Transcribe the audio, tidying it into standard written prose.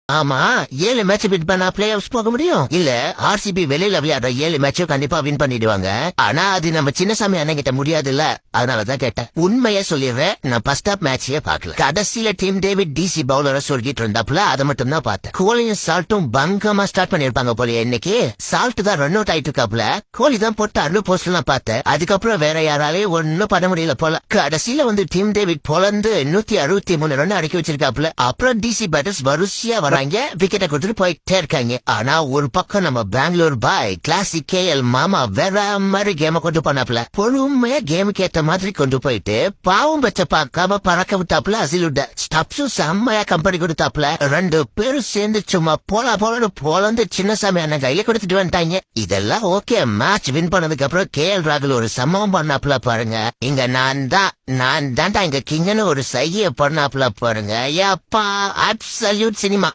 ஆமா, 7 match win பண்ணா play of போக முடியும். இல்ல ஆர்சிபி வெளியில விளையாடுற 7 மேட்சும் கண்டிப்பா வின் பண்ணிடுவாங்க. ஆனா அது நம்ம சின்னசாமி அண்ணன் கிட்ட முடியாதுல்ல. அதனாலதான் கேட்டேன். உண்மையா சொல்லிடுறேன், நான் ஃபர்ஸ்ட் ஹாப் மேட்சே பார்க்கல. கடைசியில டீம் டேவிட் டிசி பவுலரை சொல்லிட்டு இருந்தாப்புல, அதை மட்டும் தான் பார்த்தேன். கோலியும் சால்ட்டும் பங்கமா ஸ்டார்ட் பண்ணிருப்பாங்க போல. இன்னைக்கு சால்ட் தான் ரன் அவுட் ஆயிட்டு இருக்காப்புல. கோலி தான் போட்டு அருள் போஸ்ட் எல்லாம் பார்த்தேன். அதுக்கப்புறம் வேற யாராலையும் ஒன்னும் பண்ண முடியல போல. கடைசியில வந்து டீம் டேவிட் பொலந்து 163 ரன் அடிக்க வச்சிருக்காப்புல. அப்புறம் டிசி பேட்டர்ஸ் வரிசையா வராங்க, விக்கெட்டை கொடுத்துட்டு போயிட்டே இருக்காங்க. ஆனா ஒரு பக்கம் நம்ம பெங்களூர் பாய் கிளாசிக் கேஎல் மாமா வேற மாதிரி கேம கொண்டு போனாப்ல. பொறுமையா கேமுக்கு ஏத்த மாதிரி கொண்டு போயிட்டு பாவம் பச்ச பார்க்காம பறக்க விட்டாப்ல. அசிலுட ஸ்டப்ஸும் செம்மையா கம்பெனி கொடுத்தாப்ல. 2 பேரும் சேர்ந்து சும்மா போலன்னு போலந்து சின்னசாமி அண்ணன் கையில கொடுத்துட்டு வந்துட்டாங்க. இதெல்லாம் ஓகே. மேட்ச் வின் பண்ணதுக்கு அப்புறம் கேஎல் ராகுல் ஒரு சம்பவம் பண்ணாப்ல பாருங்க. இங்க நான் தான்டா இங்க கிங்கன்னு ஒரு சைய பண்ணாப்ல பாருங்க. அப்பா அப்சல்யூட் சினிமா.